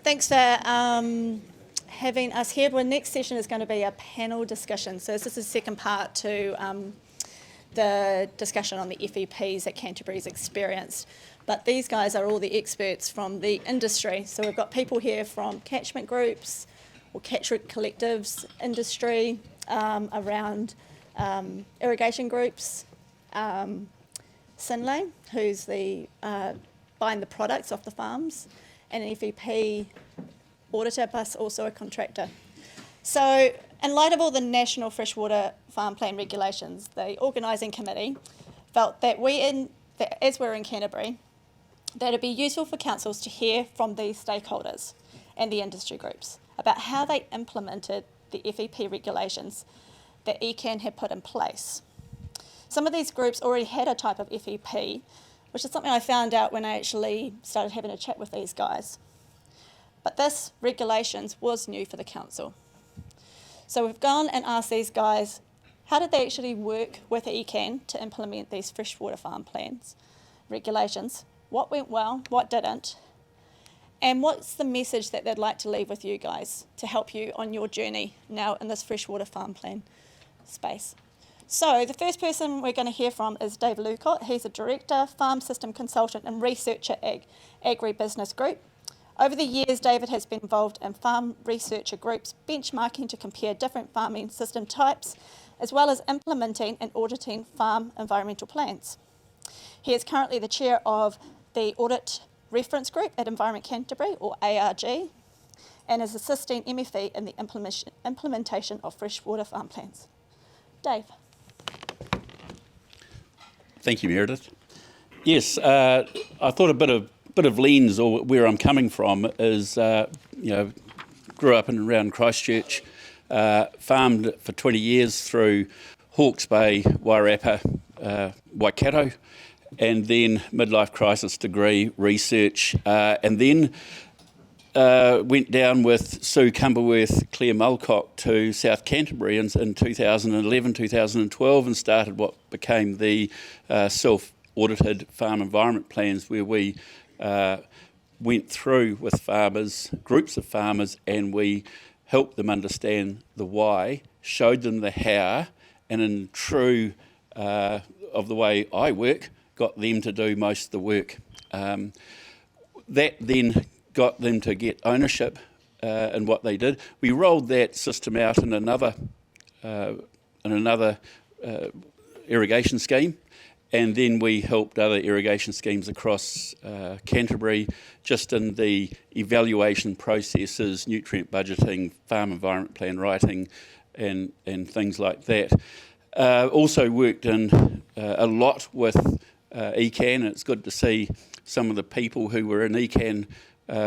Thanks for having us here. Well, next session is going to be a panel discussion. So this is the second part to the discussion on the FEPs that Canterbury's experienced. But these guys are all the experts from the industry. So we've got people here from catchment groups or catchment collectives, industry, around irrigation groups, Synlait, who's the buying the products off the farms, and an FEP auditor plus also a contractor. So in light of all the National Freshwater Farm Plan regulations, the organising committee felt that as we're in Canterbury, that it'd be useful for councils to hear from these stakeholders and the industry groups about how they implemented the FEP regulations that ECAN had put in place. Some of these groups already had a type of FEP, which is something I found out when I actually started having a chat with these guys. But this regulations was new for the council. So we've gone and asked these guys, how did they actually work with ECAN to implement these freshwater farm plans, regulations? What went well, what didn't? And what's the message that they'd like to leave with you guys to help you on your journey now in this freshwater farm plan space? So the first person we're going to hear from is Dave Lucock. He's a director, farm system consultant and researcher at Agri-Business Group. Over the years, David has been involved in farm researcher groups benchmarking to compare different farming system types, as well as implementing and auditing farm environmental plans. He is currently the chair of the Audit Reference Group at Environment Canterbury, or ARG, and is assisting MFE in the implementation of freshwater farm plans. Dave. Thank you, Meredith. Yes, I thought a bit of lens, or where I'm coming from, is grew up in and around Christchurch, farmed for 20 years through Hawke's Bay, Wairarapa, Waikato, and then midlife crisis degree research, and then went down with Sue Cumberworth, Claire Mulcock to South Canterbury in 2011, 2012, and started what became the self-audited farm environment plans, where we went through with farmers, groups of farmers, and we helped them understand the why, showed them the how, and in true of the way I work, got them to do most of the work. That then got them to get ownership in what they did. We rolled that system out in another irrigation scheme, and then we helped other irrigation schemes across Canterbury just in the evaluation processes, nutrient budgeting, farm environment plan writing, and things like that. Also worked in a lot with ECAN, and it's good to see some of the people who were in ECAN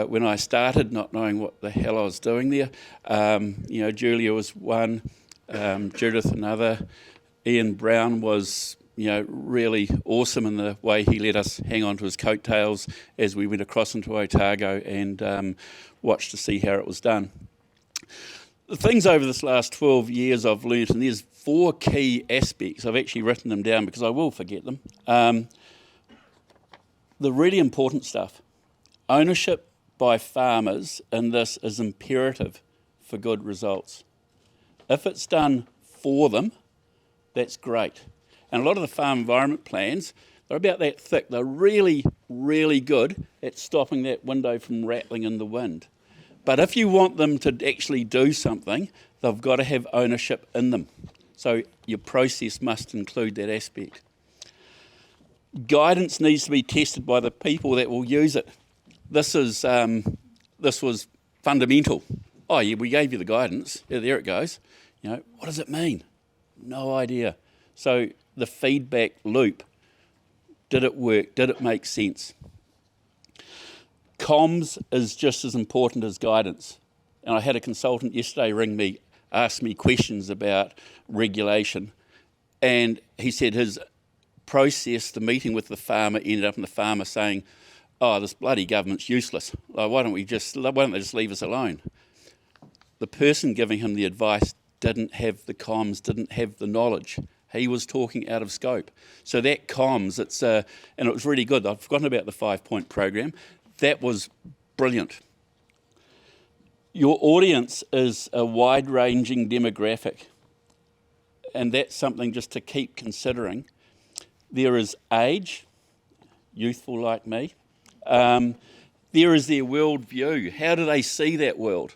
when I started, not knowing what the hell I was doing there. Julia was one, Judith another. Ian Brown was really awesome in the way he let us hang on to his coattails as we went across into Otago and watched to see how it was done. The things over this last 12 years I've learnt, and there's 4 key aspects. I've actually written them down because I will forget them. The really important stuff. Ownership by farmers in this is imperative for good results. If it's done for them, that's great. And a lot of the farm environment plans, they're about that thick. They're really, really good at stopping that window from rattling in the wind. But if you want them to actually do something, they've got to have ownership in them. So your process must include that aspect. Guidance needs to be tested by the people that will use it. This was fundamental. Oh yeah, we gave you the guidance. Yeah, there it goes. What does it mean? No idea. So the feedback loop, did it work? Did it make sense? Comms is just as important as guidance. And I had a consultant yesterday ring me, ask me questions about regulation, and he said his process, the meeting with the farmer, ended up in the farmer saying, "Oh, this bloody government's useless. Why don't they just leave us alone?" The person giving him the advice didn't have the comms, didn't have the knowledge. He was talking out of scope. So that comms, and it was really good. I've forgotten about the 5-point program. That was brilliant. Your audience is a wide-ranging demographic, and that's something just to keep considering. There is age, youthful like me. There is their world view. How do they see that world?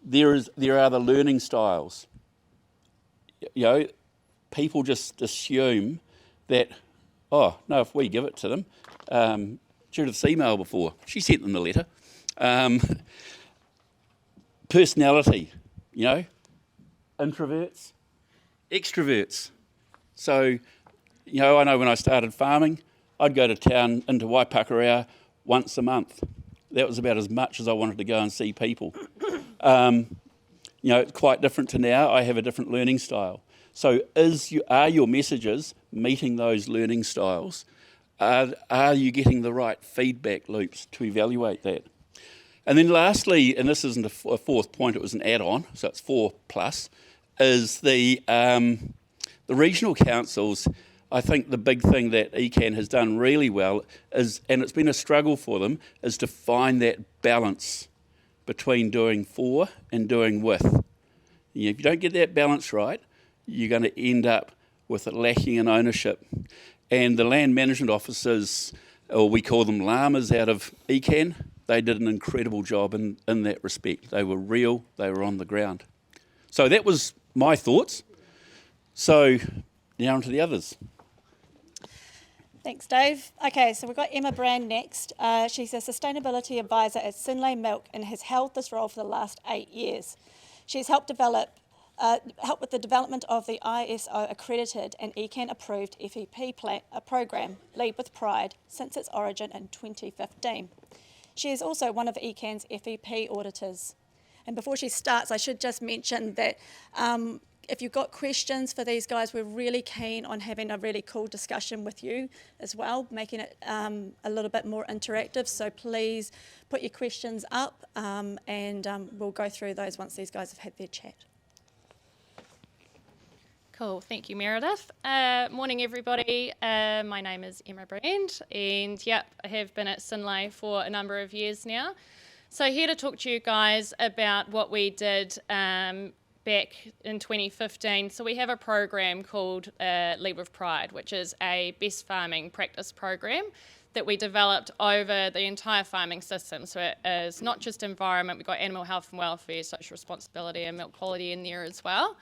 There are the learning styles. You know, people just assume that, oh, no, if we give it to them, Judith's email before, she sent them the letter. Personality, you know, introverts, extroverts. So, you know, I know when I started farming, I'd go to town into Waipakarau once a month. That was about as much as I wanted to go and see people. You know, it's quite different to now. I have a different learning style. So are your messages meeting those learning styles? Are you getting the right feedback loops to evaluate that? And then lastly, and this isn't a fourth point, it was an add-on, so it's 4+, is the regional councils. I think the big thing that ECAN has done really well is, and it's been a struggle for them, is to find that balance between doing for and doing with. If you don't get that balance right, you're going to end up with it lacking in ownership. And the land management officers, or we call them llamas out of ECAN, they did an incredible job in that respect. They were real, they were on the ground. So that was my thoughts. So now on to the others. Thanks, Dave. Okay, so we've got Emma Brand next. She's a sustainability advisor at Synlait Milk and has held this role for the last 8 years. She's helped with the development of the ISO accredited and ECAN approved FEP program, Lead with Pride, since its origin in 2015. She is also one of ECAN's FEP auditors. And before she starts, I should just mention that if you've got questions for these guys, we're really keen on having a really cool discussion with you as well, making it a little bit more interactive. So please put your questions up and we'll go through those once these guys have had their chat. Cool, thank you, Meredith. Morning, everybody. My name is Emma Brand, and yep, I have been at Synlait for a number of years now. So here to talk to you guys about what we did back in 2015. So we have a program called Lead with Pride, which is a best farming practice program that we developed over the entire farming system. So it is not just environment, we've got animal health and welfare, social responsibility and milk quality in there as well.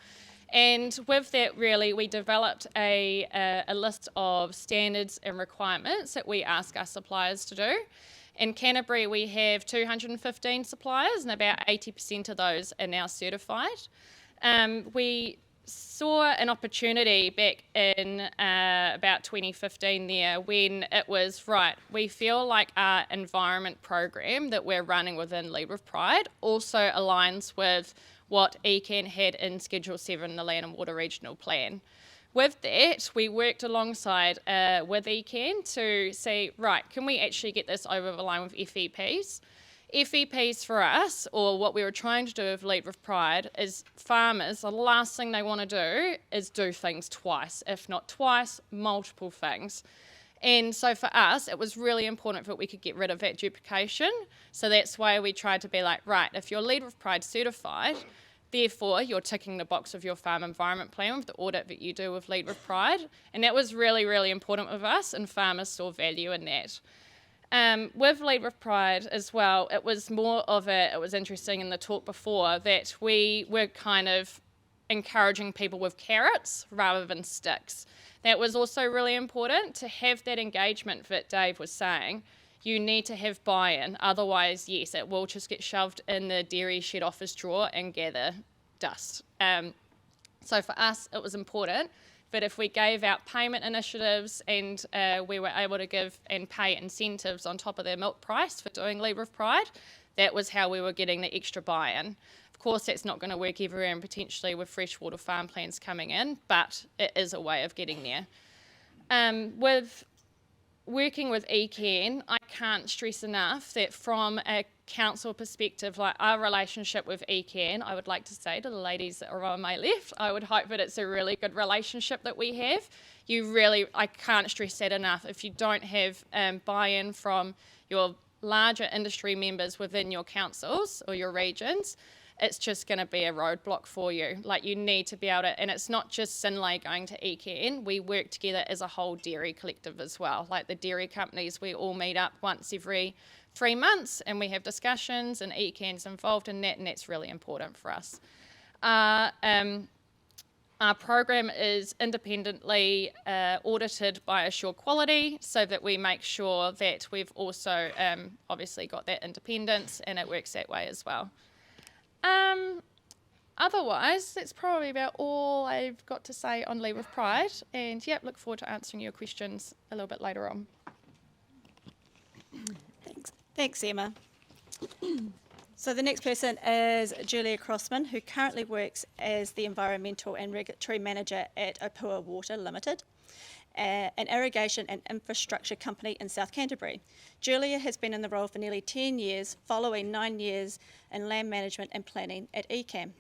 And with that, really, we developed a list of standards and requirements that we ask our suppliers to do. In Canterbury, we have 215 suppliers, and about 80% of those are now certified. We saw an opportunity back in about 2015 there when it was, right, we feel like our environment program that we're running within Lead with Pride also aligns with what ECAN had in Schedule 7, the Land and Water Regional Plan. With that, we worked alongside with ECAN to say, right, can we actually get this over the line with FEPs? FEPs for us, or what we were trying to do with Lead with Pride, is farmers, the last thing they want to do is do things twice, if not twice, multiple things. And so for us, it was really important that we could get rid of that duplication. So that's why we tried to be like, right, if you're Lead with Pride certified, therefore you're ticking the box of your farm environment plan with the audit that you do with Lead with Pride. And that was really, really important with us, and farmers saw value in that. With Lead with Pride as well, it was more of it was interesting in the talk before that we were kind of encouraging people with carrots rather than sticks. That was also really important to have that engagement that Dave was saying. You need to have buy-in, otherwise, yes, it will just get shoved in the dairy shed office drawer and gather dust. So for us, it was important that if we gave out payment initiatives and we were able to give and pay incentives on top of their milk price for doing Lead with Pride, that was how we were getting the extra buy-in. Of course, that's not going to work everywhere, and potentially with freshwater farm plans coming in, but it is a way of getting there. With working with ECAN, I can't stress enough that from a council perspective, like our relationship with ECAN, I would like to say to the ladies that are on my left, I would hope that it's a really good relationship that we have. I can't stress that enough. If you don't have buy-in from your larger industry members within your councils or your regions, it's just going to be a roadblock for you. Like, you need to be able to, and it's not just Synlait going to ECAN, we work together as a whole dairy collective as well. Like the dairy companies, we all meet up once every 3 months and we have discussions, and ECAN's involved in that, and that's really important for us. Our program is independently audited by Assure Quality, so that we make sure that we've also obviously got that independence, and it works that way as well. Otherwise, that's probably about all I've got to say on Leave with Pride, and yep, look forward to answering your questions a little bit later on. Thanks, Emma. So the next person is Julia Crossman, who currently works as the Environmental and Regulatory Manager at Opuha Water Limited, an irrigation and infrastructure company in South Canterbury. Julia has been in the role for nearly 10 years, following 9 years in land management and planning at ECAM.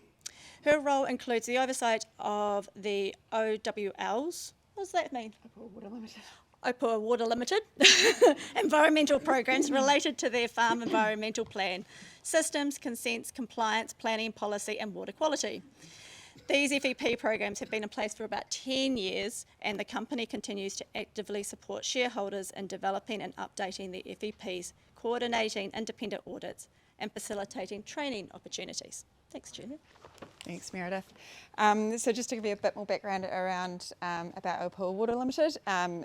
Her role includes the oversight of the OWLs. What does that mean? Opuha Water Limited environmental programs related to their farm environmental plan, systems, consents, compliance, planning, policy and water quality. These FEP programs have been in place for about 10 years, and the company continues to actively support shareholders in developing and updating the FEPs, coordinating independent audits and facilitating training opportunities. Thanks, Julia. Thanks, Meredith. So just to give you a bit more background around about Opuha Water Limited.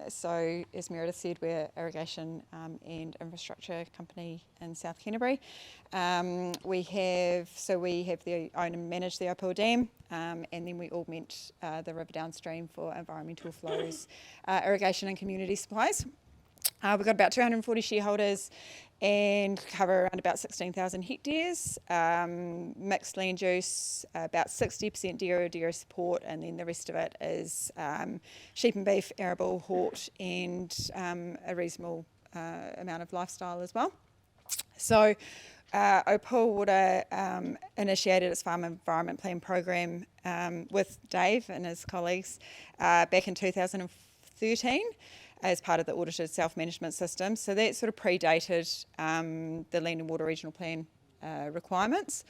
So as Meredith said, we're irrigation and infrastructure company in South Canterbury. We own and manage the Opuha Dam, and then we augment the river downstream for environmental flows, irrigation and community supplies. We've got about 240 shareholders and cover around about 16,000 hectares, mixed land use, about 60% dairy support, and then the rest of it is sheep and beef, arable, hort, and a reasonable amount of lifestyle as well. So Opuha Water initiated its Farm Environment Plan program with Dave and his colleagues back in 2013. As part of the audited self-management system. So that sort of predated the Land and Water Regional Plan requirements.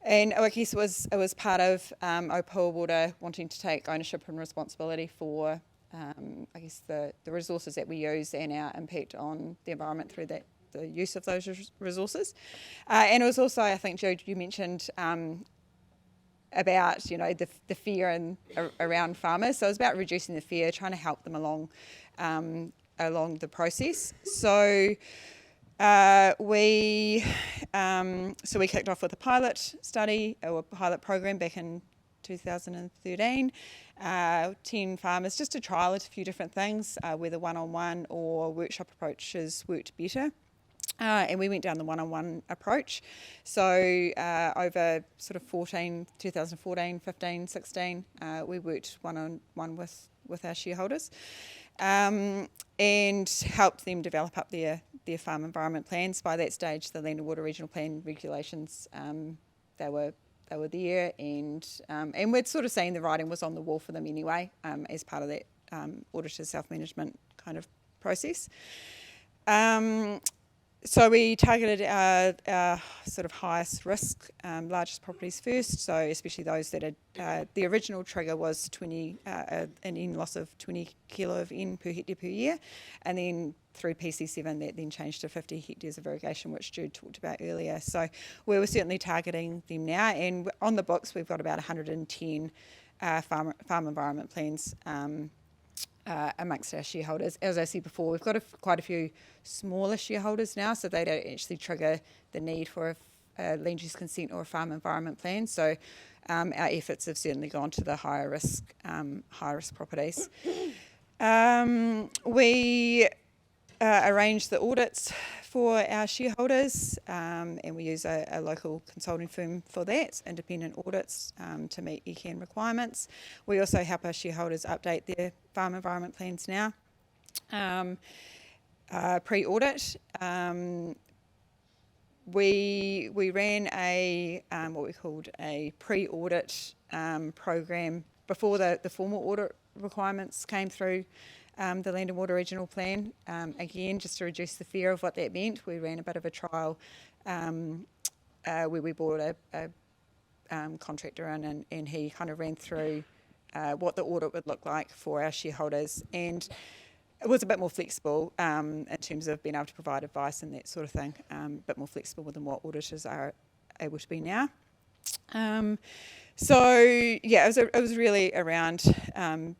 And I guess it was part of Opuha Water wanting to take ownership and responsibility for, I guess, the resources that we use and our impact on the environment through the use of those resources. And it was also, I think, Joe, you mentioned about, the fear around farmers. So it was about reducing the fear, trying to help them along the process. So we kicked off with a pilot study or a pilot program back in 2013. 10 farmers, just to trial a few different things, whether one-on-one or workshop approaches worked better. And we went down the one-on-one approach. So over sort of 2014, 15, 16, we worked one-on-one with our shareholders and helped them develop up their farm environment plans. By that stage, the Land and Water Regional Plan regulations, they were there, and we'd sort of seen the writing was on the wall for them anyway, as part of that audited self-management kind of process. So we targeted our sort of highest risk, largest properties first, so especially those that had, the original trigger was an N loss of 20 kilo of N per hectare per year, and then through PC7 that then changed to 50 hectares of irrigation, which Jude talked about earlier. So we were certainly targeting them now, and on the books we've got about 110 farm environment plans amongst our shareholders. As I said before, we've got quite a few smaller shareholders now, so they don't actually trigger the need for a land use consent or a farm environment plan. So our efforts have certainly gone to the higher risk properties. We arrange the audits for our shareholders, and we use a local consulting firm for that, independent audits to meet ECAN requirements. We also help our shareholders update their farm environment plans now. Pre-audit, we ran what we called a pre-audit program before the formal audit requirements came through the Land and Water Regional Plan. Again, just to reduce the fear of what that meant, we ran a bit of a trial where we brought a contractor in, and he kind of ran through what the audit would look like for our shareholders, and it was a bit more flexible in terms of being able to provide advice and that sort of thing, a bit more flexible than what auditors are able to be now. So yeah, it was really around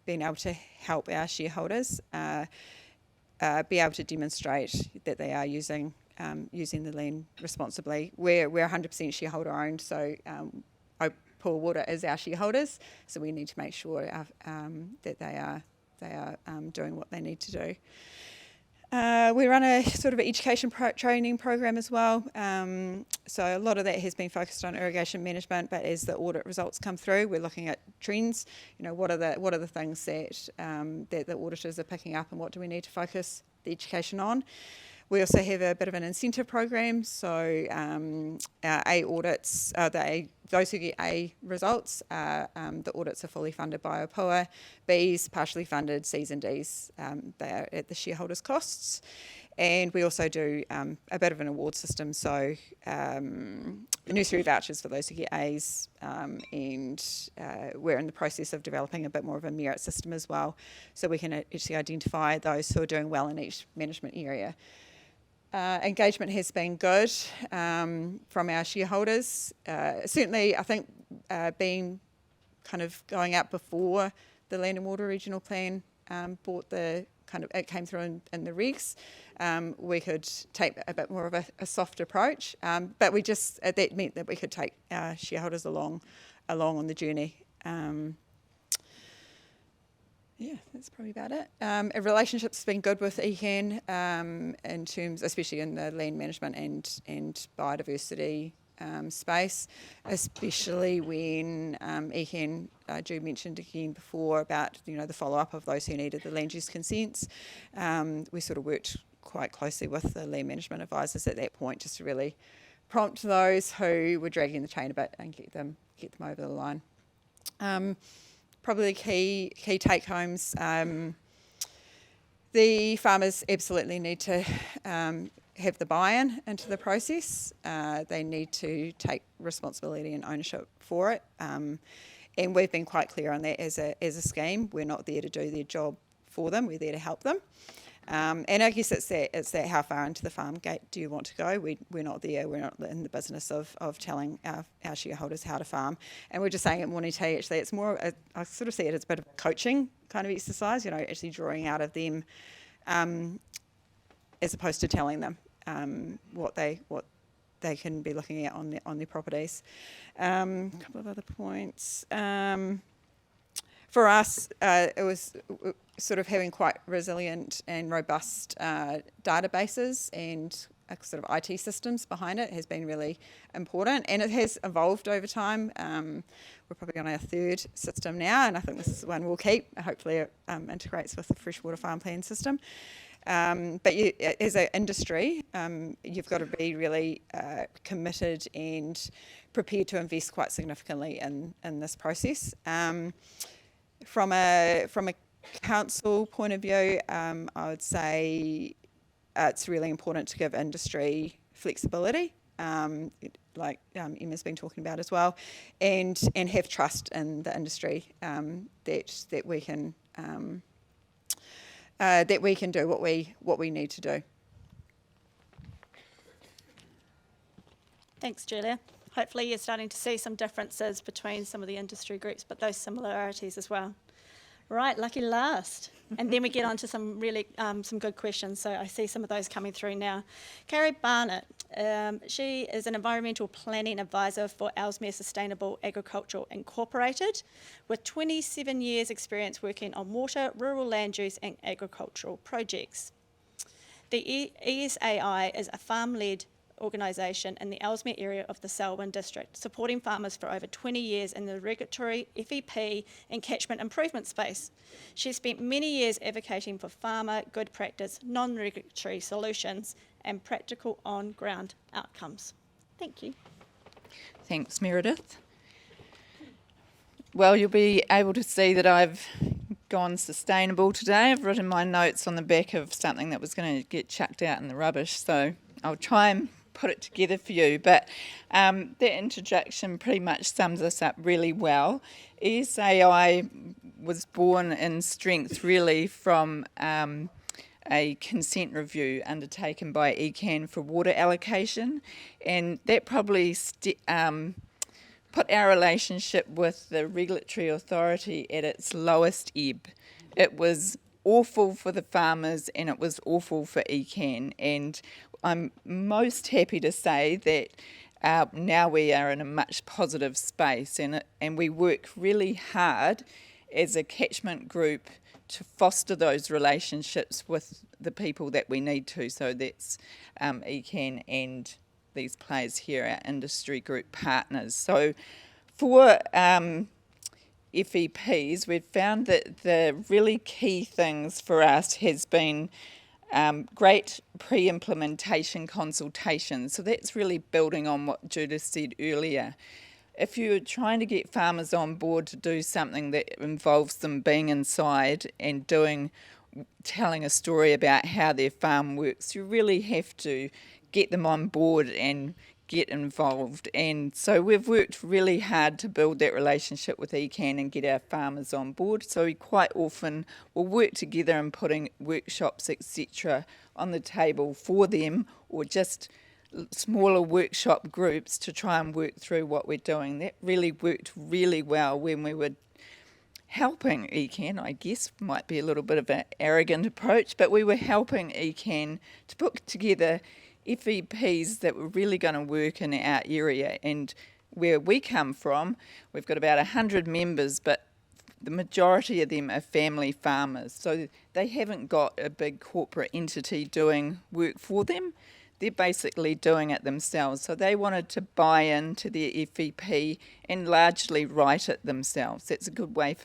being able to help our shareholders be able to demonstrate that they are using the land responsibly. We're 100% shareholder owned, so Opuha Water is our shareholders, so we need to make sure that they are doing what they need to do. We run a sort of education training program as well. So a lot of that has been focused on irrigation management, but as the audit results come through, we're looking at trends. What are the things that that the auditors are picking up, and what do we need to focus the education on? We also have a bit of an incentive program, so our A audits, those who get A results, the audits are fully funded by Opuha. B's partially funded, C's and D's, they are at the shareholders' costs. And we also do a bit of an award system, so nursery vouchers for those who get A's, and we're in the process of developing a bit more of a merit system as well, so we can actually identify those who are doing well in each management area. Engagement has been good from our shareholders. Certainly, I think being kind of going out before the Land and Water Regional Plan it came through in the regs, we could take a bit more of a soft approach, but that meant that we could take our shareholders along on the journey. Yeah, that's probably about it. Our relationship's been good with ECAN in terms, especially in the land management and biodiversity space, especially when ECAN, Ju mentioned again before about the follow-up of those who needed the land use consents. We sort of worked quite closely with the land management advisors at that point, just to really prompt those who were dragging the chain a bit and get them over the line. Probably key take-homes. The farmers absolutely need to have the buy-in into the process. They need to take responsibility and ownership for it. And we've been quite clear on that as a scheme. We're not there to do their job for them. We're there to help them. And I guess it's that how far into the farm gate do you want to go? We're not there. We're not in the business of telling our shareholders how to farm. And we're just saying at Monete, actually, it's more, I sort of see it as a bit of a coaching kind of exercise, actually drawing out of them as opposed to telling them what they can be looking at on their properties. A couple of other points. For us, it was sort of having quite resilient and robust databases and sort of IT systems behind it has been really important, and it has evolved over time. We're probably on our third system now, and I think this is one we'll keep. Hopefully it integrates with the freshwater farm plan system. But as an industry, you've got to be really committed and prepared to invest quite significantly in this process. From a council point of view, I would say it's really important to give industry flexibility, like Emma's been talking about as well, and have trust in the industry that we can do what we need to do. Thanks, Julia. Hopefully you're starting to see some differences between some of the industry groups, but those similarities as well. Right, lucky last. And then we get on to some really some good questions. So I see some of those coming through now. Carey Barnett, she is an environmental planning advisor for Ellesmere Sustainable Agriculture Incorporated, with 27 years experience working on water, rural land use and agricultural projects. The ESAI is a farm-led organisation in the Ellesmere area of the Selwyn district, supporting farmers for over 20 years in the regulatory, FEP and catchment improvement space. She spent many years advocating for farmer good practice, non-regulatory solutions and practical on-ground outcomes. Thank you. Thanks, Meredith. Well, you'll be able to see that I've gone sustainable today. I've written my notes on the back of something that was going to get chucked out in the rubbish, so I'll try and put it together for you. But that introduction pretty much sums us up really well. ESAI was born in strength really from a consent review undertaken by ECAN for water allocation, and that probably put our relationship with the regulatory authority at its lowest ebb. It was awful for the farmers and it was awful for ECAN, and I'm most happy to say that now we are in a much positive space, and we work really hard as a catchment group to foster those relationships with the people that we need to. So that's ECAN and these players here, our industry group partners. So for FEPs, we've found that the really key things for us has been great pre-implementation consultation. So that's really building on what Judith said earlier. If you're trying to get farmers on board to do something that involves them being inside and telling a story about how their farm works, you really have to get them on board and get involved. And so we've worked really hard to build that relationship with ECAN and get our farmers on board. So we quite often will work together in putting workshops, etc., on the table for them, or just smaller workshop groups to try and work through what we're doing. That really worked really well when we were helping ECAN, I guess, might be a little bit of an arrogant approach, but we were helping ECAN to put together FEPs that were really going to work in our area. And where we come from, we've got about 100 members, but the majority of them are family farmers. So they haven't got a big corporate entity doing work for them. They're basically doing it themselves. So they wanted to buy into their FEP and largely write it themselves. That's a good way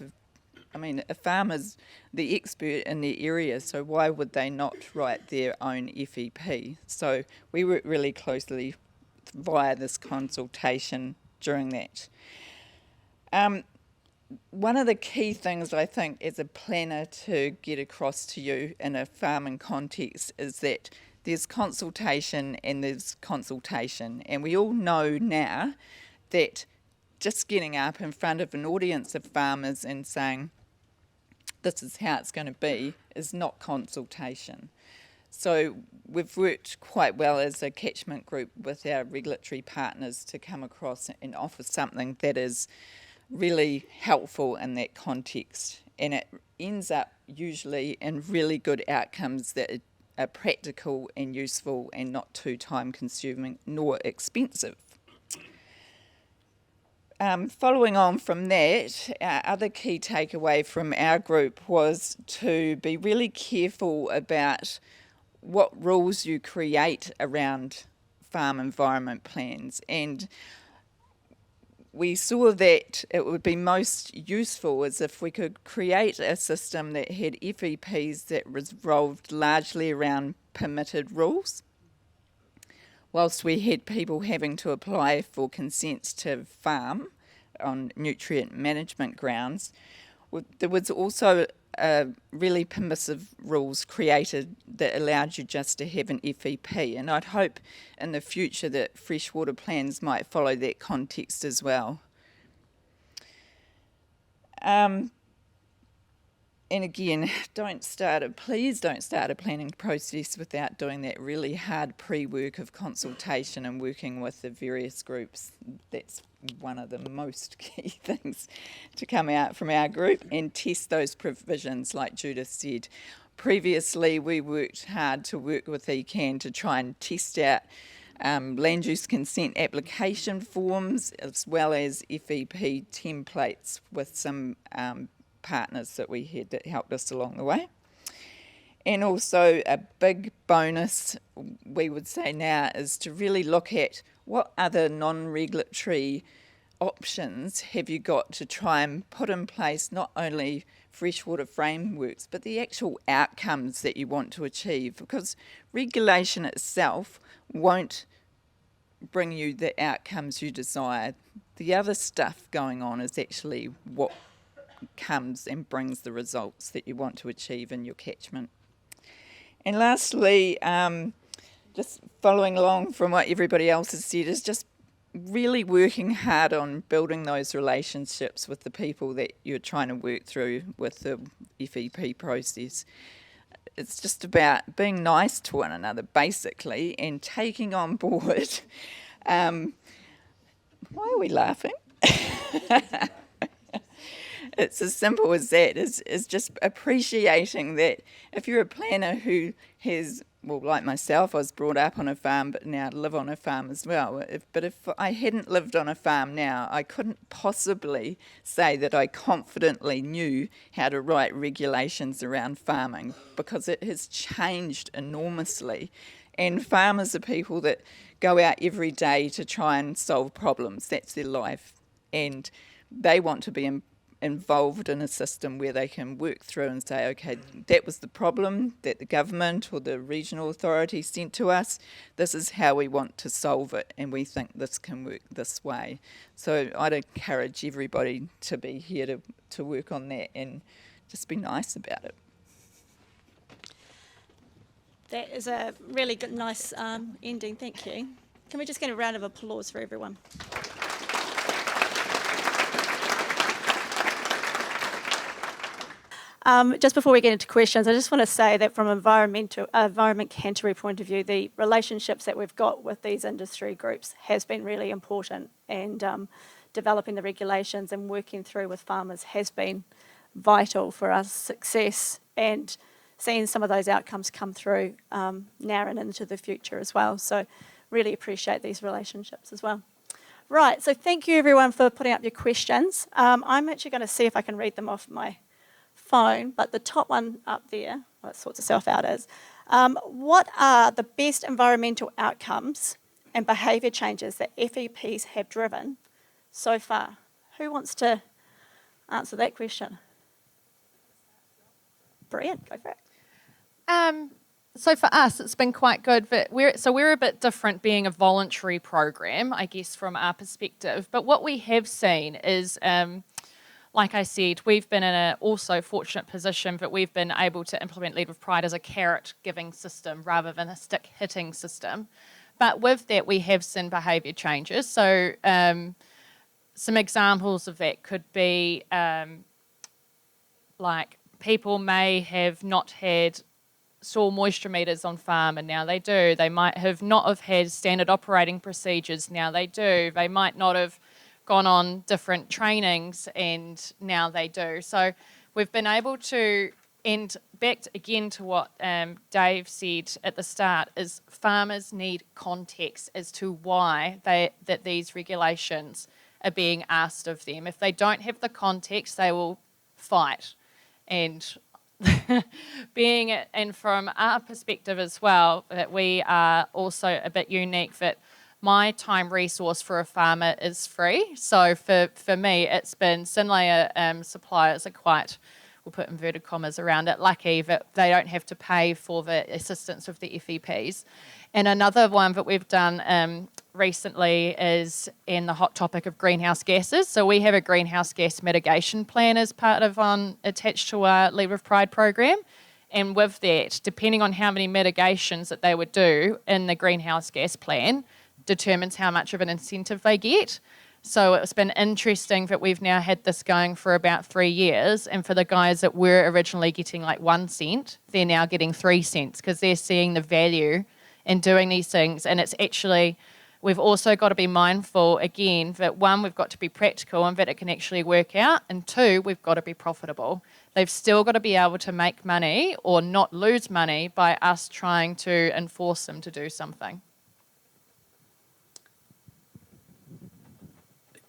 a farmer's the expert in their area, so why would they not write their own FEP? So we work really closely via this consultation during that. One of the key things I think as a planner to get across to you in a farming context is that there's consultation and there's consultation. And we all know now that just getting up in front of an audience of farmers and saying, this is how it's going to be, is not consultation. So we've worked quite well as a catchment group with our regulatory partners to come across and offer something that is really helpful in that context. And it ends up usually in really good outcomes that are practical and useful and not too time consuming nor expensive. Following on from that, our other key takeaway from our group was to be really careful about what rules you create around farm environment plans. And we saw that it would be most useful as if we could create a system that had FEPs that revolved largely around permitted rules, whilst we had people having to apply for consents to farm on nutrient management grounds. There was also really permissive rules created that allowed you just to have an FEP, and I'd hope in the future that freshwater plans might follow that context as well. And again, please don't start a planning process without doing that really hard pre-work of consultation and working with the various groups. That's one of the most key things to come out from our group, and test those provisions like Judith said. Previously, we worked hard to work with ECAN to try and test out land use consent application forms as well as FEP templates with some partners that we had that helped us along the way. And also a big bonus, we would say now, is to really look at what other non-regulatory options have you got to try and put in place not only freshwater frameworks, but the actual outcomes that you want to achieve, because regulation itself won't bring you the outcomes you desire. The other stuff going on is actually what comes and brings the results that you want to achieve in your catchment. And lastly, just following along from what everybody else has said, is just really working hard on building those relationships with the people that you're trying to work through with the FEP process. It's just about being nice to one another, basically, and taking on board. Why are we laughing? It's as simple as that. It's just appreciating that if you're a planner who has, well, like myself, I was brought up on a farm, but now live on a farm as well. But if I hadn't lived on a farm now, I couldn't possibly say that I confidently knew how to write regulations around farming, because it has changed enormously. And farmers are people that go out every day to try and solve problems. That's their life. And they want to be involved in a system where they can work through and say, okay, that was the problem that the government or the regional authority sent to us. This is how we want to solve it, and we think this can work this way. So I'd encourage everybody to be here to work on that and just be nice about it. That is a really good, nice ending. Thank you. Can we just get a round of applause for everyone? Just before we get into questions, I just want to say that from Environment Canterbury point of view, the relationships that we've got with these industry groups has been really important, and developing the regulations and working through with farmers has been vital for our success, and seeing some of those outcomes come through now and into the future as well. So really appreciate these relationships as well. Right, so thank you everyone for putting up your questions. I'm actually going to see if I can read them off my phone, but the top one up there, well, it sorts itself out as, what are the best environmental outcomes and behaviour changes that FEPs have driven so far? Who wants to answer that question? Brilliant, go for it. So for us, it's been quite good, but we're a bit different, being a voluntary program, I guess, from our perspective. But what we have seen is, like I said, we've been in a also fortunate position that we've been able to implement Lead with Pride as a carrot-giving system rather than a stick-hitting system. But with that, we have seen behaviour changes. So some examples of that could be like people may have not had soil moisture meters on farm, and now they do. They might have not have had standard operating procedures, now they do. They might not have gone on different trainings, and now they do. So we've been able to, and back again to what Dave said at the start, is farmers need context as to why that these regulations are being asked of them. If they don't have the context, they will fight. And and from our perspective as well, that we are also a bit unique, that my time resource for a farmer is free. So for me, it's been Synlait suppliers are quite, we'll put inverted commas around it, lucky that they don't have to pay for the assistance of the FEPs. And another one that we've done recently is in the hot topic of greenhouse gases. So we have a greenhouse gas mitigation plan as part of attached to our Lead with Pride program. And with that, depending on how many mitigations that they would do in the greenhouse gas plan, determines how much of an incentive they get. So it's been interesting that we've now had this going for about 3 years, and for the guys that were originally getting like 1 cent, they're now getting 3 cents because they're seeing the value in doing these things. And it's actually, we've also got to be mindful again that one, we've got to be practical and that it can actually work out, and two, we've got to be profitable. They've still got to be able to make money or not lose money by us trying to enforce them to do something.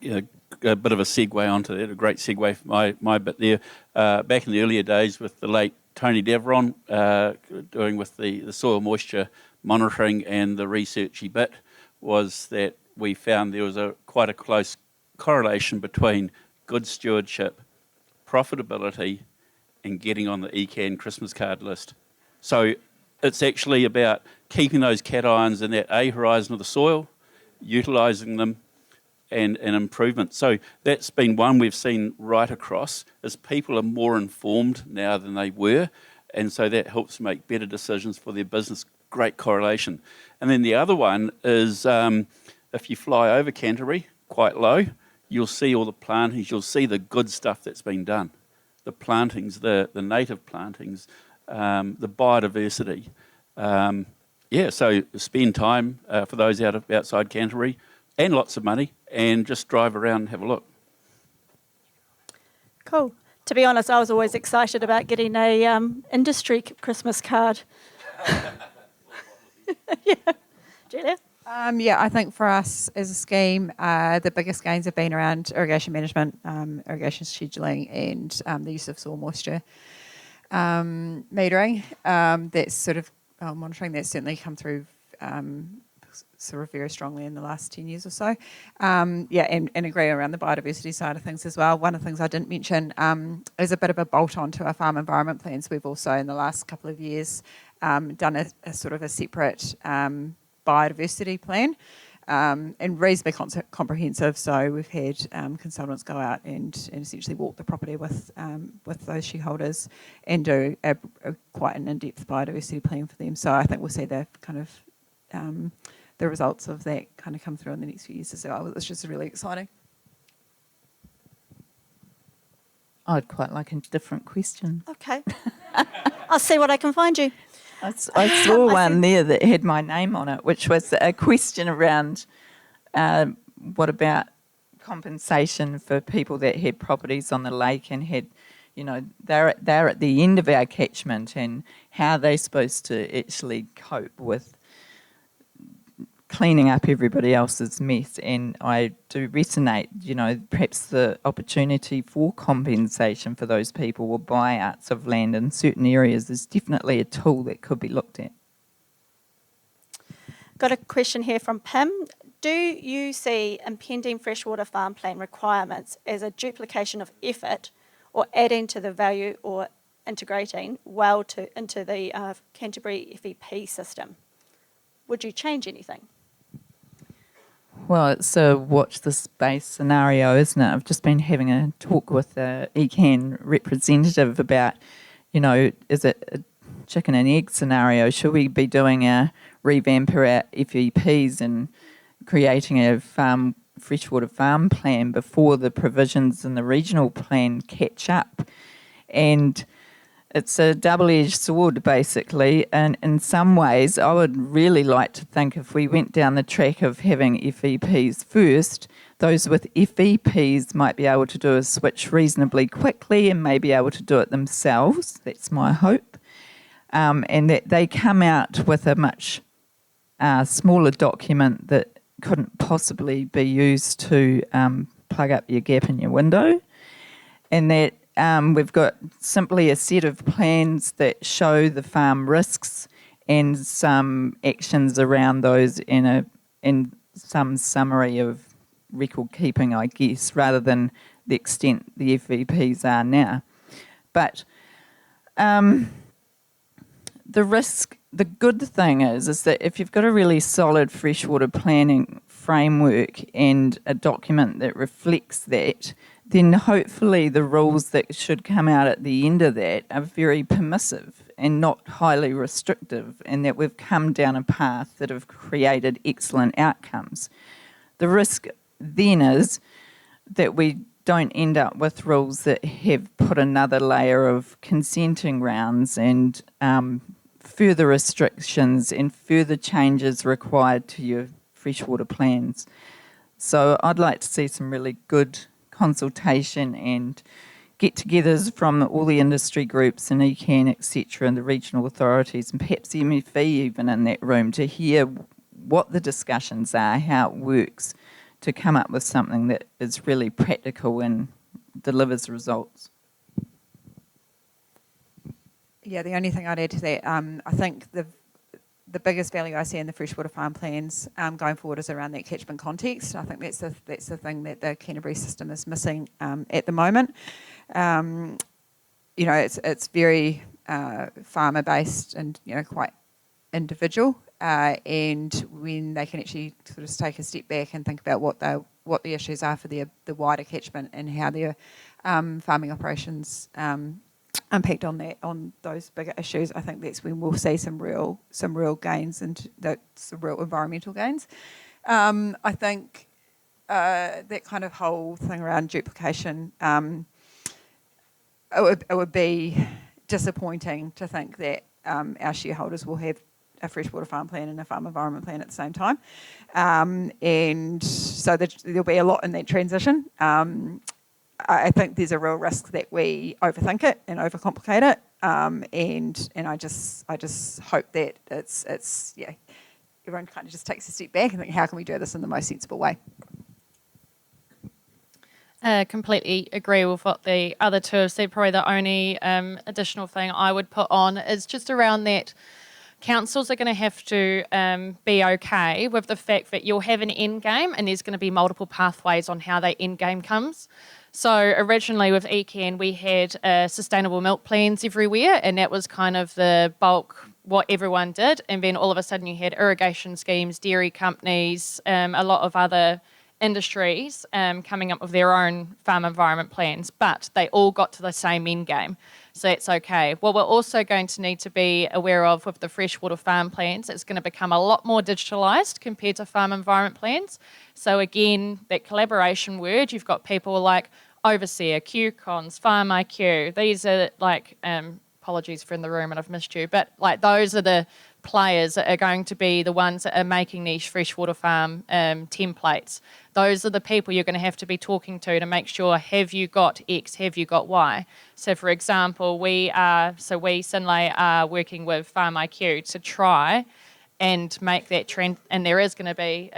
Yeah, a bit of a segue onto that, a great segue for my bit there. Back in the earlier days with the late Tony Davron, doing with the soil moisture monitoring and the researchy bit, was that we found there was quite a close correlation between good stewardship, profitability, and getting on the ECAN Christmas card list. So it's actually about keeping those cations in that A horizon of the soil, utilising them, and improvement. So that's been one we've seen right across, is people are more informed now than they were, and so that helps make better decisions for their business. Great correlation. And then the other one is if you fly over Canterbury quite low, you'll see all the plantings, you'll see the good stuff that's been done. The plantings, the native plantings, the biodiversity. So spend time for those outside Canterbury, and lots of money, and just drive around and have a look. Cool. To be honest, I was always excited about getting a industry Christmas card. Yeah. Julia? I think for us as a scheme, the biggest gains have been around irrigation management, irrigation scheduling, and the use of soil moisture metering. That's sort of monitoring that's certainly come through sort of very strongly in the last 10 years or so. And agree around the biodiversity side of things as well. One of the things I didn't mention is a bit of a bolt-on to our farm environment plans. We've also, in the last couple of years, done a sort of a separate biodiversity plan, and reasonably comprehensive. So we've had consultants go out and essentially walk the property with those shareholders and do quite an in-depth biodiversity plan for them. So I think we'll see the kind of the results of that kind of come through in the next few years as well. It's just really exciting. I'd quite like a different question. Okay. I'll see what I can find you. I saw one there that had my name on it, which was a question around what about compensation for people that had properties on the lake and had, they're at the end of our catchment, and how they're supposed to actually cope with cleaning up everybody else's mess. And I do resonate, perhaps the opportunity for compensation for those people or buyouts of land in certain areas is definitely a tool that could be looked at. Got a question here from Pam. Do you see impending freshwater farm plan requirements as a duplication of effort or adding to the value or integrating well into the Canterbury FEP system? Would you change anything? Well, it's a watch the space scenario, isn't it? I've just been having a talk with the ECAN representative about, is it a chicken and egg scenario? Should we be doing a revamp of our FEPs and creating a freshwater farm plan before the provisions in the regional plan catch up? And it's a double-edged sword, basically, and in some ways I would really like to think if we went down the track of having FEPs first, those with FEPs might be able to do a switch reasonably quickly and may be able to do it themselves. That's my hope. And that they come out with a much smaller document that couldn't possibly be used to plug up your gap in your window, and that we've got simply a set of plans that show the farm risks and some actions around those in some summary of record keeping, I guess, rather than the extent the FEPs are now. But the good thing is that if you've got a really solid freshwater planning framework and a document that reflects that, then hopefully the rules that should come out at the end of that are very permissive and not highly restrictive, and that we've come down a path that have created excellent outcomes. The risk then is that we don't end up with rules that have put another layer of consenting rounds and further restrictions and further changes required to your freshwater plans. So I'd like to see some really good consultation and get-togethers from all the industry groups and ECAN, etc., and the regional authorities, and perhaps the MFE even in that room, to hear what the discussions are, how it works, to come up with something that is really practical and delivers results. Yeah, the only thing I'd add to that, I think the biggest value I see in the freshwater farm plans going forward is around that catchment context. I think that's the thing that the Canterbury system is missing at the moment. It's very farmer based and quite individual. And when they can actually sort of take a step back and think about what they what the issues are for the wider catchment and how their farming operations impact on those bigger issues. I think that's when we'll see some real gains and some real environmental gains. I think that kind of whole thing around duplication, it would be disappointing to think that our shareholders will have a freshwater farm plan and a farm environment plan at the same time. And so there'll be a lot in that transition. I think there's a real risk that we overthink it and overcomplicate it. And I just hope that it's everyone kind of just takes a step back and think, how can we do this in the most sensible way? Completely agree with what the other two have said. Probably the only additional thing I would put on is just around that councils are going to have to be okay with the fact that you'll have an end game and there's going to be multiple pathways on how that end game comes. So originally with ECAN, we had sustainable milk plans everywhere, and that was kind of the bulk what everyone did. And then all of a sudden you had irrigation schemes, dairy companies, a lot of other industries coming up with their own farm environment plans, but they all got to the same end game. So that's okay. What we're also going to need to be aware of with the freshwater farm plans, it's going to become a lot more digitalised compared to farm environment plans. So again, that collaboration word, you've got people like Overseer, QCons, Farm IQ. These are like, apologies for in the room and I've missed you, but like those are the players that are going to be the ones that are making these freshwater farm templates. Those are the people you're going to have to be talking to make sure, have you got X, have you got Y? So for example, we Synlait are working with Farm IQ to try and make that trend, and there is going to be,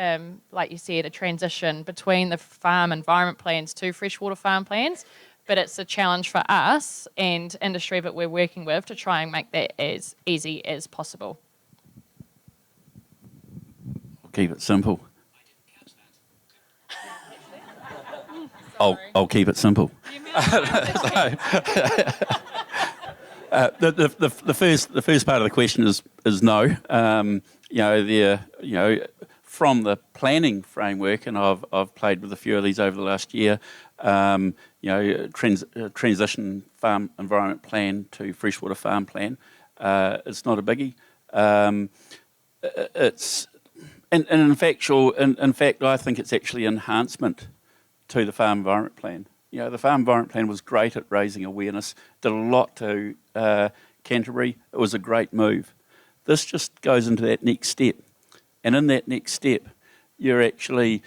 like you said, a transition between the farm environment plans to freshwater farm plans, but it's a challenge for us and industry that we're working with to try and make that as easy as possible. Keep it simple. I'll keep it simple. The first part of the question is no. From the planning framework, and I've played with a few of these over the last year. Transition farm environment plan to freshwater farm plan. It's not a biggie. In fact, I think it's actually enhancement to the farm environment plan. The farm environment plan was great at raising awareness, did a lot to Canterbury. It was a great move. This just goes into that next step. And in that next step, you're actually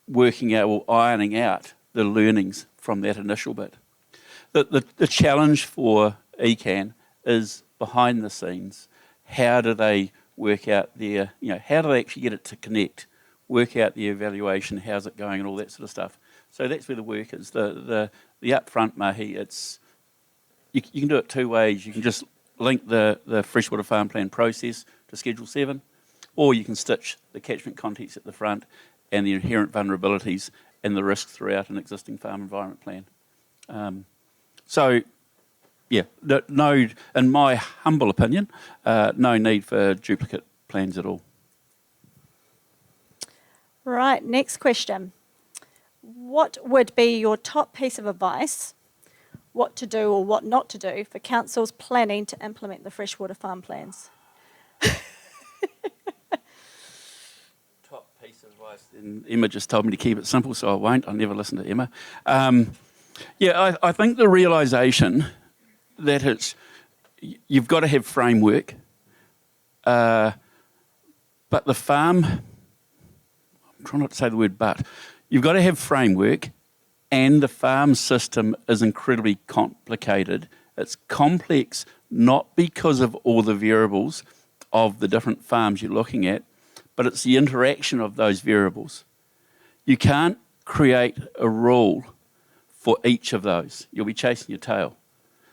working out or ironing out the learnings from that initial bit. The challenge for ECAN is behind the scenes. How do they work out how do they actually get it to connect, work out the evaluation, how's it going and all that sort of stuff. So that's where the work is. The upfront mahi, you can do it two ways. You can just link the freshwater farm plan process to Schedule 7, or you can stitch the catchment context at the front and the inherent vulnerabilities and the risks throughout an existing farm environment plan. No, in my humble opinion, no need for duplicate plans at all. Right, next question. What would be your top piece of advice, what to do or what not to do for councils planning to implement the freshwater farm plans? Top piece of advice. And Emma just told me to keep it simple, so I won't. I'll never listen to Emma. I think the realisation that you've got to have framework, but the farm, I'm trying not to say the word but, you've got to have framework, and the farm system is incredibly complicated. It's complex not because of all the variables of the different farms you're looking at, but it's the interaction of those variables. You can't create a rule for each of those. You'll be chasing your tail.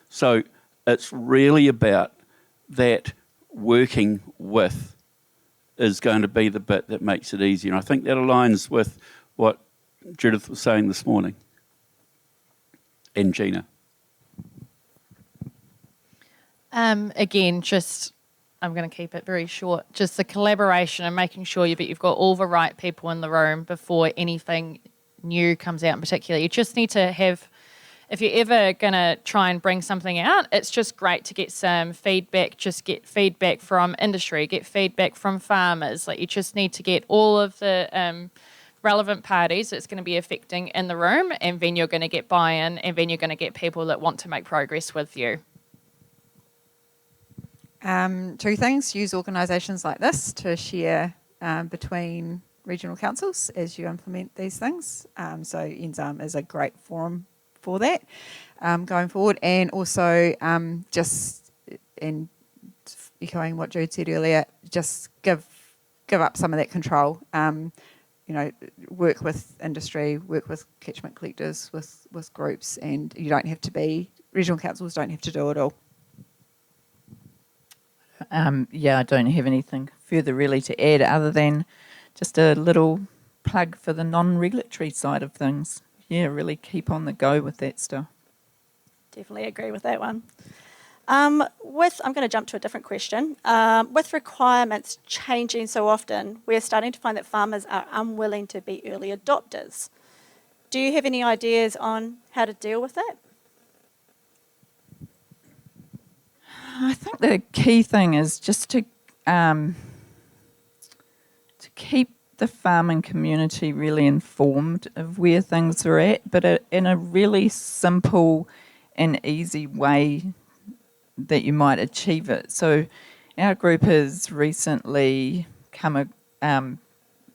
So it's really about that working with is going to be the bit that makes it easier. And I think that aligns with what Judith was saying this morning. And Gina. Again, just I'm going to keep it very short. Just the collaboration and making sure that you've got all the right people in the room before anything new comes out in particular. You just need to have, if you're ever going to try and bring something out, it's just great to get some feedback, just get feedback from industry, get feedback from farmers. Like, you just need to get all of the relevant parties it's going to be affecting in the room, and then you're going to get buy-in, and then you're going to get people that want to make progress with you. Two things: use organisations like this to share between regional councils as you implement these things. So NZARM is a great forum for that going forward. And also just in echoing what Jude said earlier, just give up some of that control. Work with industry, work with catchment collectors, with groups, and you don't have to be, regional councils don't have to do it all. I don't have anything further really to add other than just a little plug for the non-regulatory side of things. Yeah, really keep on the go with that stuff. Definitely agree with that one. I'm going to jump to a different question. With requirements changing so often, we're starting to find that farmers are unwilling to be early adopters. Do you have any ideas on how to deal with that? I think the key thing is just to keep the farming community really informed of where things are at, but in a really simple and easy way that you might achieve it. So our group has recently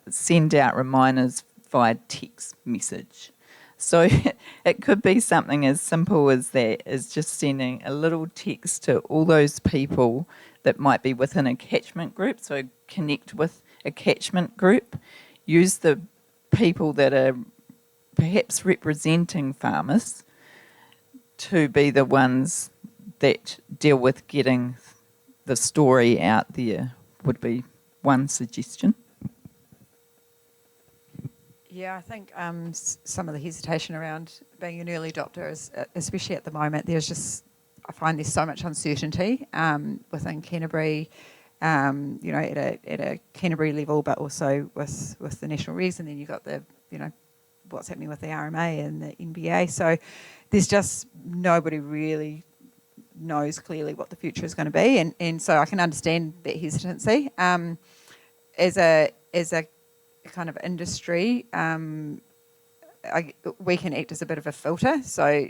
send out reminders via text message. So it could be something as simple as that, as just sending a little text to all those people that might be within a catchment group. So connect with a catchment group, use the people that are perhaps representing farmers to be the ones that deal with getting the story out there, would be one suggestion. Yeah, I think some of the hesitation around being an early adopter is, especially at the moment, I find there's so much uncertainty within Canterbury, at a Canterbury level, but also with the national regs, and then you've got the, what's happening with the RMA and the NBA. So there's just nobody really knows clearly what the future is going to be, and so I can understand that hesitancy. As a kind of industry, we can act as a bit of a filter. So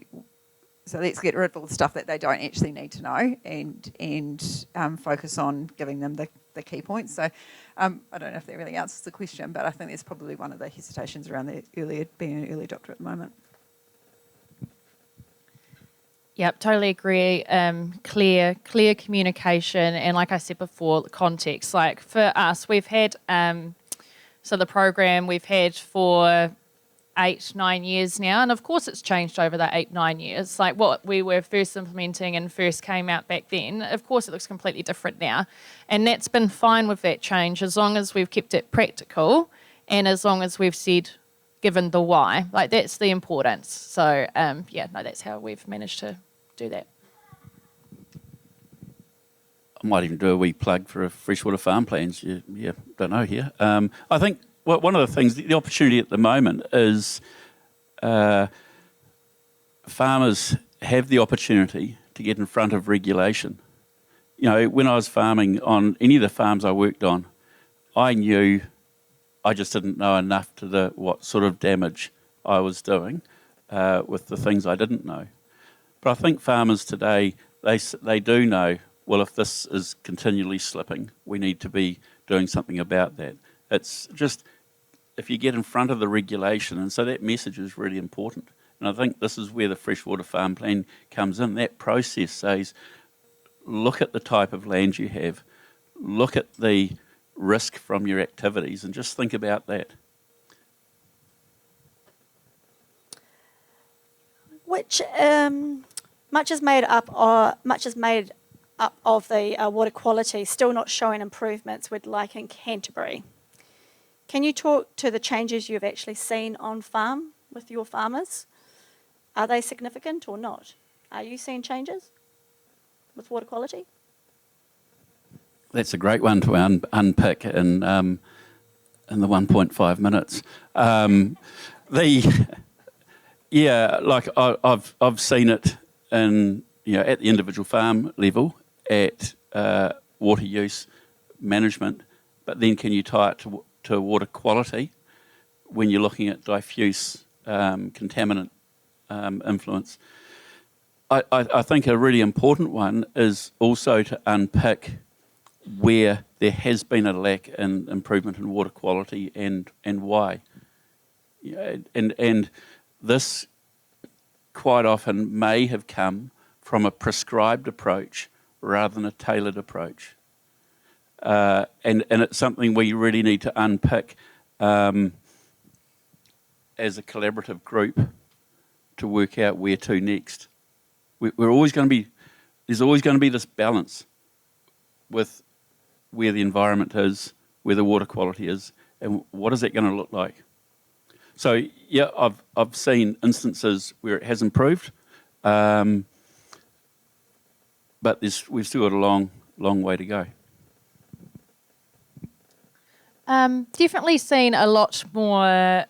let's get rid of all the stuff that they don't actually need to know, and focus on giving them the key points. So I don't know if that really answers the question, but I think that's probably one of the hesitations around being an early adopter at the moment. Yep, totally agree. Clear communication, and like I said before, context. Like for us, we've had the program we've had for 8-9 years now, and of course it's changed over that 8-9 years. Like what we were first implementing and first came out back then, of course it looks completely different now, and that's been fine with that change as long as we've kept it practical and as long as we've given the why. Like that's the importance. So that's how we've managed to do that. I might even do a wee plug for a freshwater farm plans. Don't know here. I think one of the things, the opportunity at the moment is farmers have the opportunity to get in front of regulation. When I was farming on any of the farms I worked on, I knew I just didn't know enough to what sort of damage I was doing with the things I didn't know. But I think farmers today, they do know, well, if this is continually slipping, we need to be doing something about that. It's just, if you get in front of the regulation, and so that message is really important. And I think this is where the freshwater farm plan comes in. That process says, look at the type of land you have, look at the risk from your activities, and just think about that. Which much is made up of the water quality still not showing improvements like in Canterbury. Can you talk to the changes you've actually seen on farm with your farmers? Are they significant or not? Are you seeing changes with water quality? That's a great one to unpick in the 1.5 minutes. I've seen it in at the individual farm level at water use management, but then can you tie it to water quality when you're looking at diffuse contaminant influence? I think a really important one is also to unpick where there has been a lack in improvement in water quality and why. And this quite often may have come from a prescribed approach rather than a tailored approach. And it's something we really need to unpick as a collaborative group to work out where to next. There's always going to be this balance with where the environment is, where the water quality is, and what is that going to look like. So yeah, I've seen instances where it has improved, but we've still got a long way to go. Definitely seen a lot more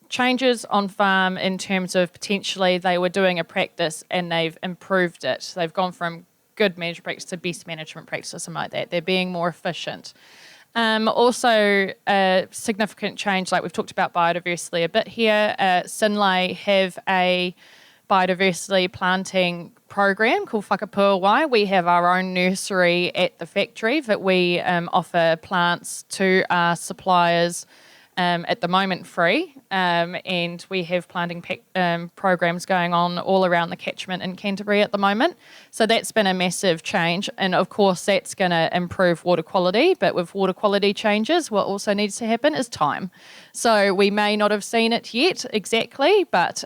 changes on farm in terms of potentially they were doing a practice and they've improved it. They've gone from good management practice to best management practice or something like that. They're being more efficient. Also, a significant change, like we've talked about biodiversity a bit here. Synlait have a biodiversity planting program called Whakapua. We have our own nursery at the factory that we offer plants to our suppliers at the moment free, and we have planting programs going on all around the catchment in Canterbury at the moment. So that's been a massive change, and of course that's going to improve water quality, but with water quality changes, what also needs to happen is time. So we may not have seen it yet exactly, but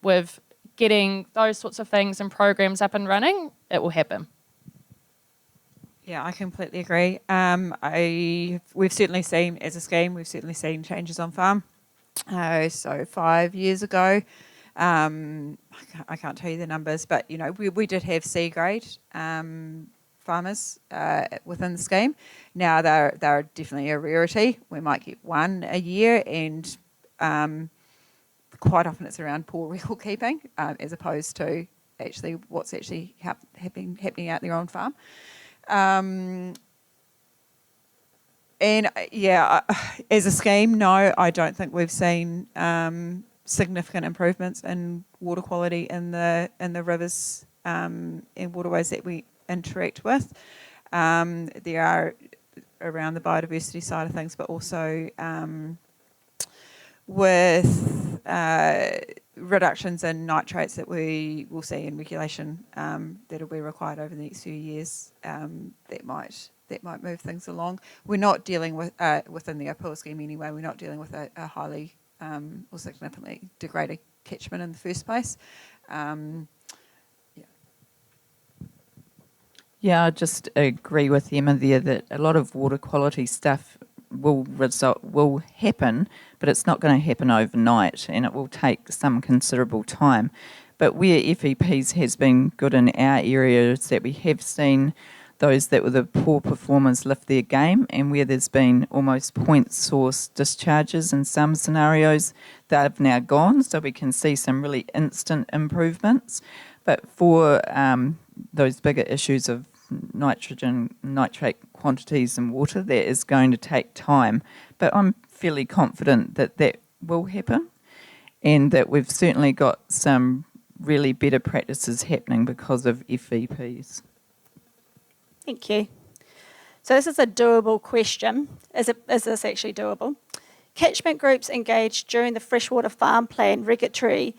with getting those sorts of things and programs up and running, it will happen. Yeah, I completely agree. We've certainly seen, as a scheme, we've certainly seen changes on farm. So 5 years ago, I can't tell you the numbers, but we did have C grade farmers within the scheme. Now they're definitely a rarity. We might get one a year, and quite often it's around poor record keeping, as opposed to actually what's actually happening out there on farm. And as a scheme, no, I don't think we've seen significant improvements in water quality in the rivers and waterways that we interact with. There are around the biodiversity side of things, but also with reductions in nitrates that we will see in regulation that'll be required over the next few years, that might move things along. We're not dealing with within the Opuha scheme anyway. We're not dealing with a highly or significantly degraded catchment in the first place. Yeah, I just agree with Emma there that a lot of water quality stuff will happen, but it's not going to happen overnight, and it will take some considerable time. But where FEPs has been good in our area is that we have seen those that were the poor performers lift their game, and where there's been almost point source discharges in some scenarios, they've now gone, so we can see some really instant improvements. But for those bigger issues of nitrate quantities in water, that is going to take time. But I'm fairly confident that that will happen, and that we've certainly got some really better practices happening because of FEPs. Thank you. So this is a doable question. Is this actually doable? Catchment groups engaged during the freshwater farm plan regulatory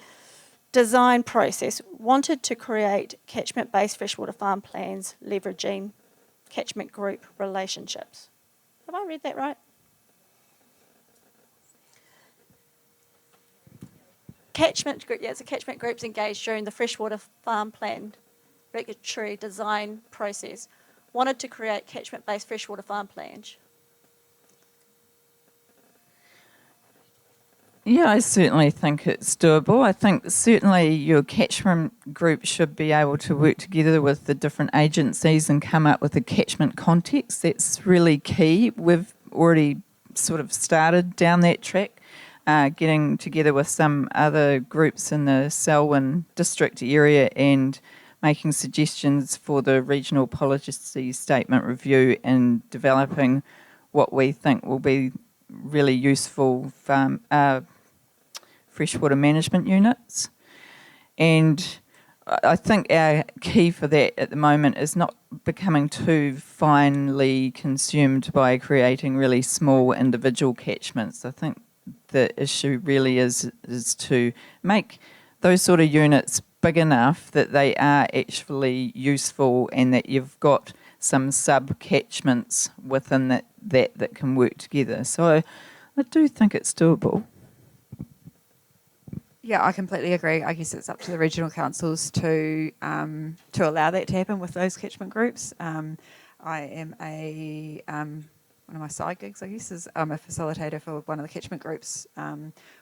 design process wanted to create catchment-based freshwater farm plans leveraging catchment group relationships. Have I read that right? Catchment groups engaged during the freshwater farm plan regulatory design process wanted to create catchment-based freshwater farm plans. Yeah, I certainly think it's doable. I think certainly your catchment group should be able to work together with the different agencies and come up with a catchment context. That's really key. We've already sort of started down that track, getting together with some other groups in the Selwyn district area and making suggestions for the regional policy statement review and developing what we think will be really useful freshwater management units. And I think our key for that at the moment is not becoming too finely consumed by creating really small individual catchments. I think the issue really is to make those sort of units big enough that they are actually useful and that you've got some sub-catchments within that can work together. So I do think it's doable. Yeah, I completely agree. I guess it's up to the regional councils to allow that to happen with those catchment groups. I am one of my side gigs, I guess, is I'm a facilitator for one of the catchment groups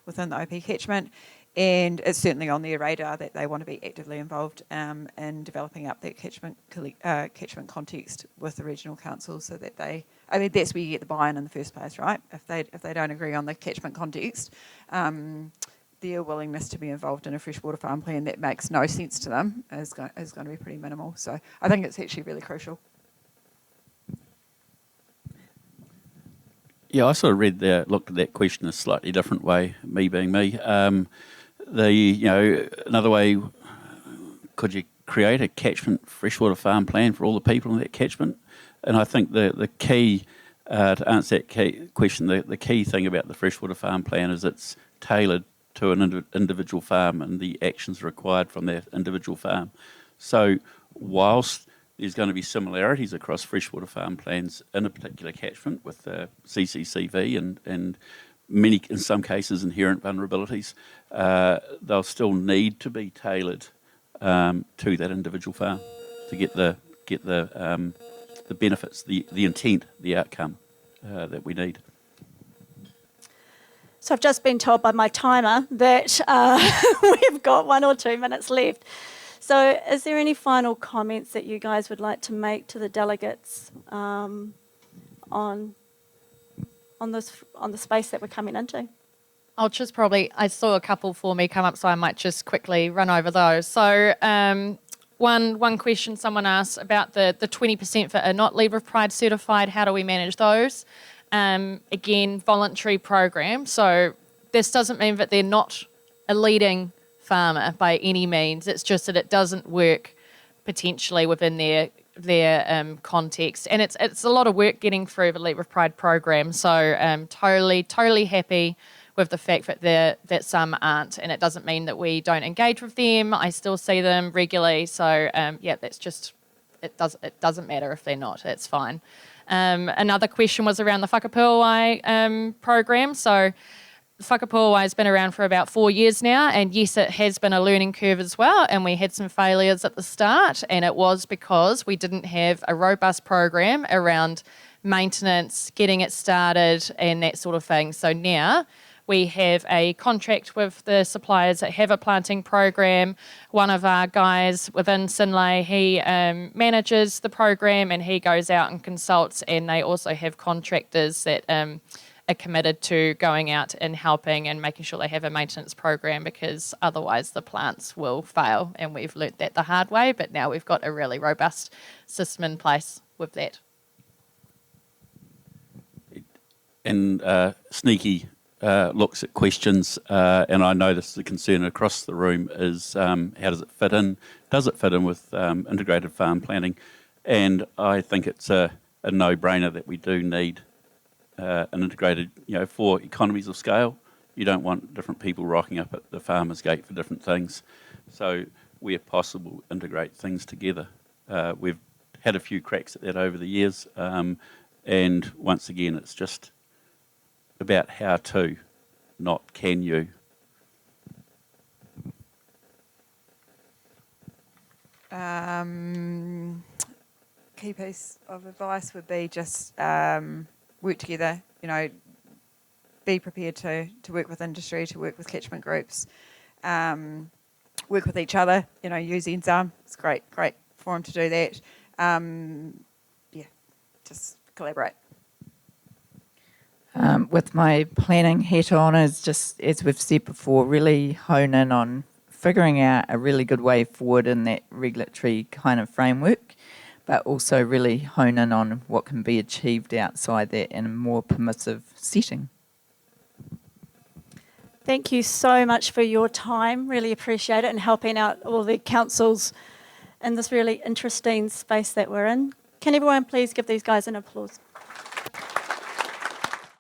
within the OP catchment, and it's certainly on their radar that they want to be actively involved in developing up that catchment context with the regional councils, so that that's where you get the buy-in in the first place, right? If they don't agree on the catchment context, their willingness to be involved in a freshwater farm plan that makes no sense to them is going to be pretty minimal. So I think it's actually really crucial. Yeah, I sort of looked at that question a slightly different way, me being me. Another way, could you create a catchment freshwater farm plan for all the people in that catchment? And I think the key, to answer that question, the key thing about the freshwater farm plan is it's tailored to an individual farm and the actions required from that individual farm. So whilst there's going to be similarities across freshwater farm plans in a particular catchment with CCCV and many, in some cases, inherent vulnerabilities, they'll still need to be tailored to that individual farm to get the benefits, the intent, the outcome that we need. So I've just been told by my timer that we've got 1 or 2 minutes left. So is there any final comments that you guys would like to make to the delegates on the space that we're coming into? I saw a couple for me come up, so I might just quickly run over those. So one question someone asked about the 20% that are not Leader of Pride certified, how do we manage those? Again, voluntary program. So this doesn't mean that they're not a leading farmer by any means. It's just that it doesn't work potentially within their context. And it's a lot of work getting through the Leader of Pride program. So totally happy with the fact that some aren't. And it doesn't mean that we don't engage with them. I still see them regularly. So that's just, it doesn't matter if they're not. It's fine. Another question was around the Whakapuawai program. So the Whakapuawai has been around for about 4 years now, and yes, it has been a learning curve as well, and we had some failures at the start, and it was because we didn't have a robust program around maintenance, getting it started, and that sort of thing. So now we have a contract with the suppliers that have a planting program. One of our guys within Synlait, he manages the program and he goes out and consults, and they also have contractors that are committed to going out and helping and making sure they have a maintenance program, because otherwise the plants will fail, and we've learnt that the hard way, but now we've got a really robust system in place with that. And Sneaky looks at questions, and I notice the concern across the room is how does it fit in? Does it fit in with integrated farm planning? And I think it's a no-brainer that we do need an integrated, for economies of scale. You don't want different people rocking up at the farmer's gate for different things. So where possible, integrate things together. We've had a few cracks at that over the years, and once again, it's just about how to, not can you. Key piece of advice would be just work together, be be prepared to work with industry, to work with catchment groups, work with each other, use NZARM. It's a great forum to do that. Just collaborate. With my planning hat on, is just, as we've said before, really hone in on figuring out a really good way forward in that regulatory kind of framework, but also really hone in on what can be achieved outside that in a more permissive setting. Thank you so much for your time. Really appreciate it, and helping out all the councils in this really interesting space that we're in. Can everyone please give these guys an applause?